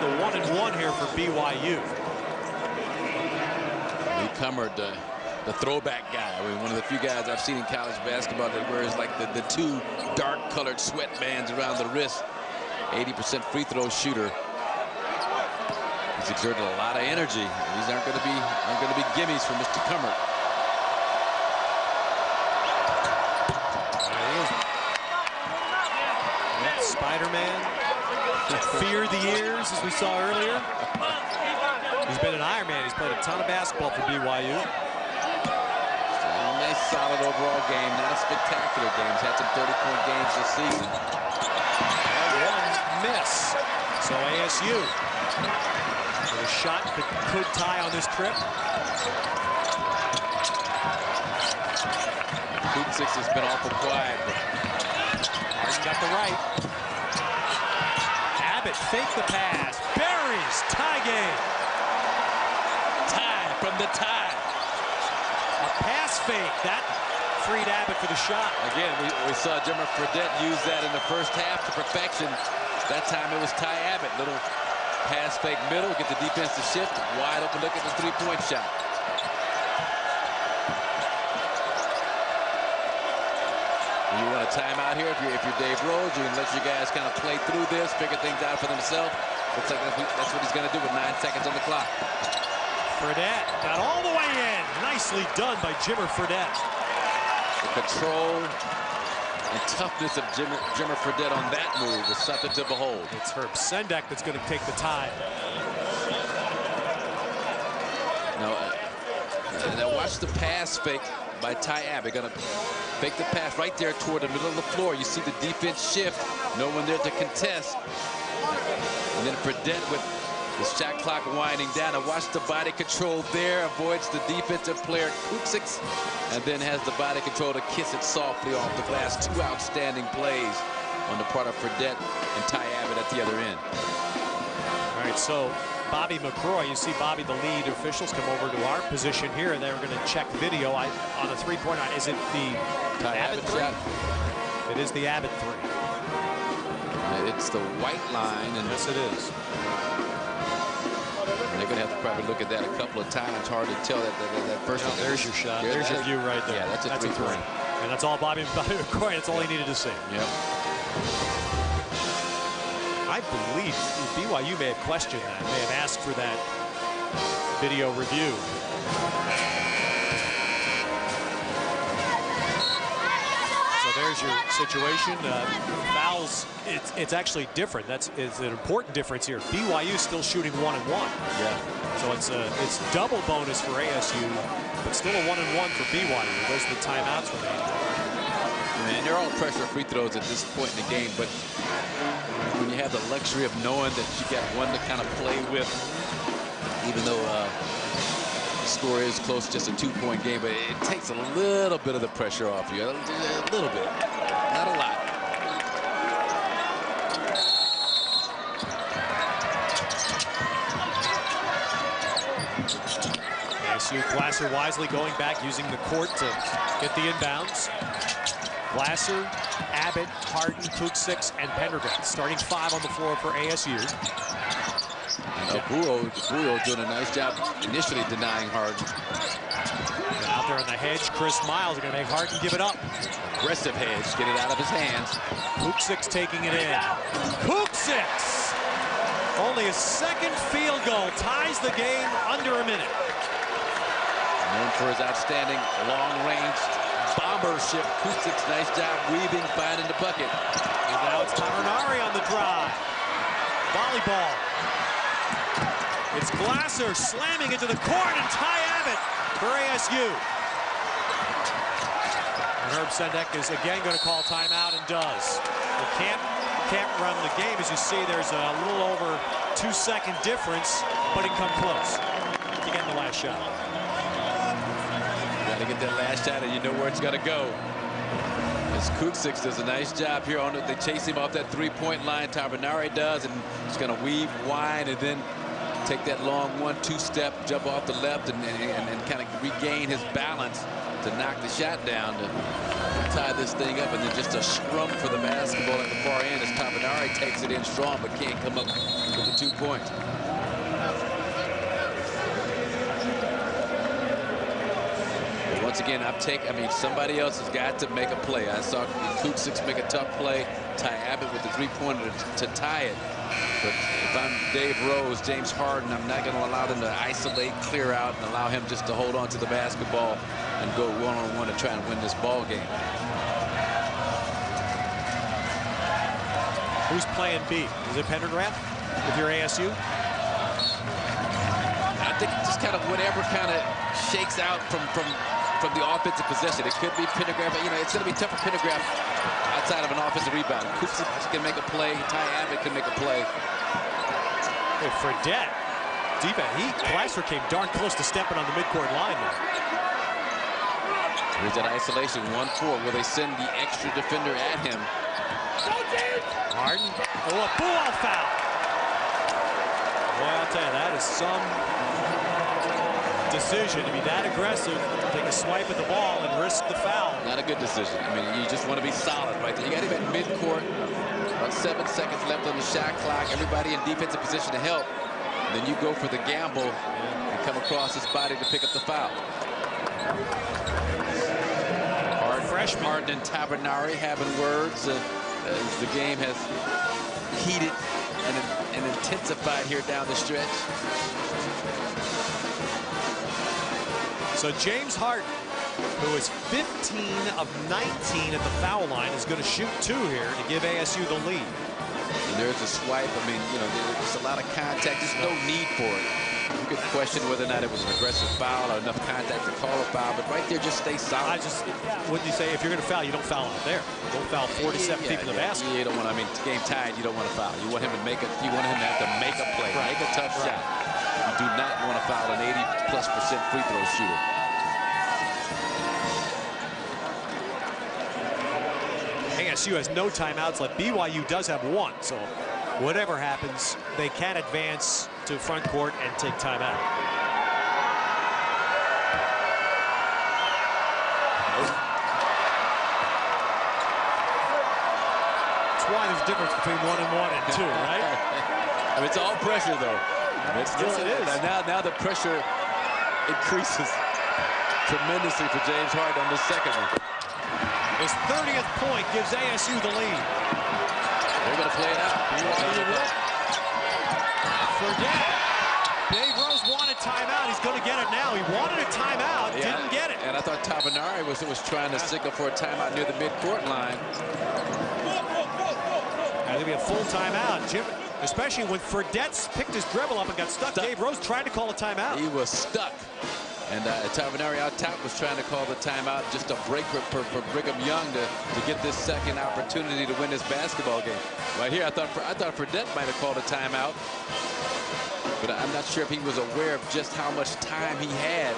to 1-1 here for BYU. Newcomer, the throwback guy. I mean, one of the few guys I've seen in college basketball that wears like the two dark-colored sweatbands around the wrist. 80% free throw shooter. He's exerted a lot of energy. These aren't going to be gimmies for Mr. Cummert. There he is. That Spider-Man. Fear the ears, as we saw earlier. He's been an Ironman. He's played a ton of basketball for BYU. A nice, solid overall game. Not a spectacular game. He's had some 30-point games this season. One miss. So ASU with a shot could tie on this trip. Kuksik has been awful quiet. Harden got the right. Abbott faked the pass. Buries. Tie game. Tie from the tie. A pass fake. That freed Abbott for the shot. Again, we saw Jimmer Fredette use that in the first half to perfection. That time it was Ty Abbott. Little pass fake middle, get the defense to shift. Wide open look at the three-point shot. You want a timeout here if you're Dave Rose. You can let your guys kind of play through this, figure things out for themselves. Looks like that's what he's going to do with 9 seconds on the clock. Fredette got all the way in. Nicely done by Jimmer Fredette. The control and toughness of Jimmer Fredette on that move is something to behold. It's Herb Sendek that's going to take the tie. Now watch the pass fake by Ty Abbott. Going to fake the pass right there toward the middle of the floor. You see the defense shift. No one there to contest. And then Fredette with the shot clock winding down. Now watch the body control there. Avoids the defensive player Kuksik. And then has the body control to kiss it softly off the glass. Two outstanding plays on the part of Fredette and Ty Abbott at the other end. All right, so Bobby McCroy, you see Bobby, the lead officials, come over to our position here, and they're going to check video on a three-point line. Is it the Abbott three? Shot. It is the Abbott three. It's the white line, and yes, it is. And they're going to have to probably look at that a couple of times. Hard to tell that first one. There's your shot. There's your view right there. Yeah, that's a three. And that's all Bobby McCroy. That's all he needed to see. Yep. I believe BYU may have questioned that, may have asked for that video review. So there's your situation. Fouls, it's actually different. It's an important difference here. BYU still shooting 1-1. Yeah. So it's double bonus for ASU, but still a 1-1 for BYU. Those are the timeouts remaining. And they're all pressure free throws at this point in the game, but when you have the luxury of knowing that you got one to kind of play with, even though the score is close, just a 2-point game, but it takes a little bit of the pressure off you, a little bit, not a lot. ASU Glasser wisely going back, using the court to get the inbounds. Glasser, Abbott, Harden, Kuksik, and Pendergast. Starting 5 on the floor for ASU. Buo doing a nice job initially denying Harden. And out there on the hedge, Chris Miles are going to make Harden give it up. Aggressive hedge, get it out of his hands. Kuksik taking it in. Kuksik! Only a second field goal ties the game under a minute. Known for his outstanding long-range bombership. Kuksik, nice job weaving, finding the bucket. And now it's Tavernari on the drive. Volleyball. It's Glasser slamming into the court, and Ty Abbott for ASU. And Herb Sendek is again going to call timeout, and does. They can't run the game. As you see, there's a little over 2-second difference, but it can come close to getting the last shot. Got to get that last shot, and you know where it's got to go. As Kuksik does a nice job here on it. They chase him off that three-point line. Tavernari does, and he's going to weave, wind, and then take that long 1-2 step, jump off the left, and kind of regain his balance to knock the shot down to tie this thing up. And then just a scrum for the basketball at the far end as Tavernari takes it in strong, but can't come up with 2 points. But once again, somebody else has got to make a play. I saw Kuksix make a tough play. Ty Abbott with the three-pointer to tie it. But if I'm Dave Rose, James Harden, I'm not going to allow them to isolate, clear out, and allow him just to hold on to the basketball and go one-on-one to try and win this ball game. Who's playing B? Is it Pendergraft if you're ASU? I think just kind of whatever kind of shakes out from the offensive possession. It could be Pendergraft, but it's going to be tough for Pendergraft outside of an offensive rebound. Kuksix can make a play. Ty Abbott can make a play. Hey, Fredette, Glasser came darn close to stepping on the midcourt line there. Here's that isolation, 1-4. Will they send the extra defender at him? Harden. Oh, a Buell foul. Well, I'll tell you, that is some decision to be that aggressive, take a swipe at the ball and risk the foul. Not a good decision. You just want to be solid right there. You got him at midcourt. About 7 seconds left on the shot clock. Everybody in defensive position to help. And then you go for the gamble and come across his body to pick up the foul. Harden and Tabernari having words as the game has heated and intensified here down the stretch. So James Harden, who is 15 of 19 at the foul line, is going to shoot 2 here to give ASU the lead. And there's a swipe. There's a lot of contact. There's no need for it. You could question whether or not it was an aggressive foul or enough contact to call a foul, but right there, just stay solid. Wouldn't you say if you're going to foul, you don't foul out there? Don't foul 47 people in the basket. You don't want. It's game tied. You don't want to foul. You want him to make it. You want him to have to make a play, make a tough shot. You do not want to foul an 80+% free throw shooter. ASU has no timeouts left. BYU does have 1, so whatever happens, they can advance to front court and take timeout. That's why there's a difference between 1 and 1 and 2, right? It's all pressure, though. Yes, it is. Now the pressure increases tremendously for James Harden on the second one. His 30th point gives ASU the lead. They're going to play it out. Forget. Dave Rose wanted timeout. He's going to get it now. He wanted a timeout, didn't get it. And I thought Tabernari was trying to signal for a timeout near the midcourt line. Going to be a full timeout. Jim, especially when Fredette picked his dribble up and got stuck. Dave Rose tried to call a timeout. He was stuck. And Tabernari out top was trying to call the timeout, just a break for Brigham Young to get this second opportunity to win this basketball game. Right here, I thought Fredette might have called a timeout, but I'm not sure if he was aware of just how much time he had.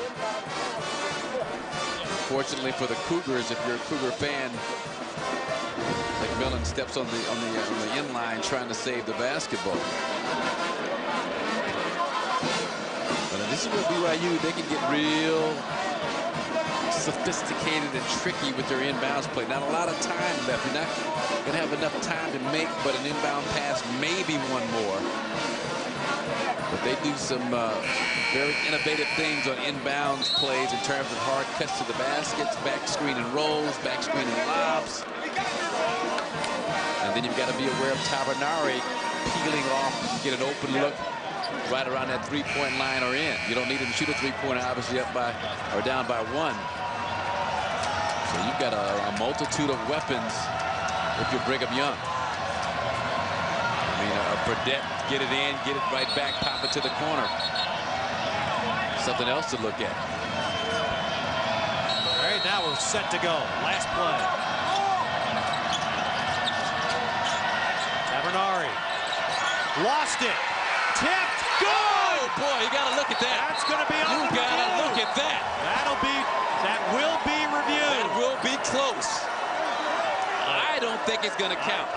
Fortunately for the Cougars, if you're a Cougar fan, McMillan steps on the end line trying to save the basketball. This is where BYU, they can get real sophisticated and tricky with their inbounds play. Not a lot of time left. You're not going to have enough time to make but an inbound pass, maybe one more. But they do some very innovative things on inbounds plays in terms of hard cuts to the baskets, back screen and rolls, back screen and lobs. And then you've got to be aware of Tabernari peeling off, get an open look right around that three-point line or in. You don't need him to shoot a three-pointer, obviously up by or down by 1. So you've got a multitude of weapons if you're Brigham Young. A Fredette, get it in, get it right back, pop it to the corner. Something else to look at. All right, now we're set to go. Last play. Tabernari lost it. Tipped. Good! Oh, boy, you got to look at that. That's going to be on You got to look at that. That will be reviewed. That will be close. I don't think it's going to count.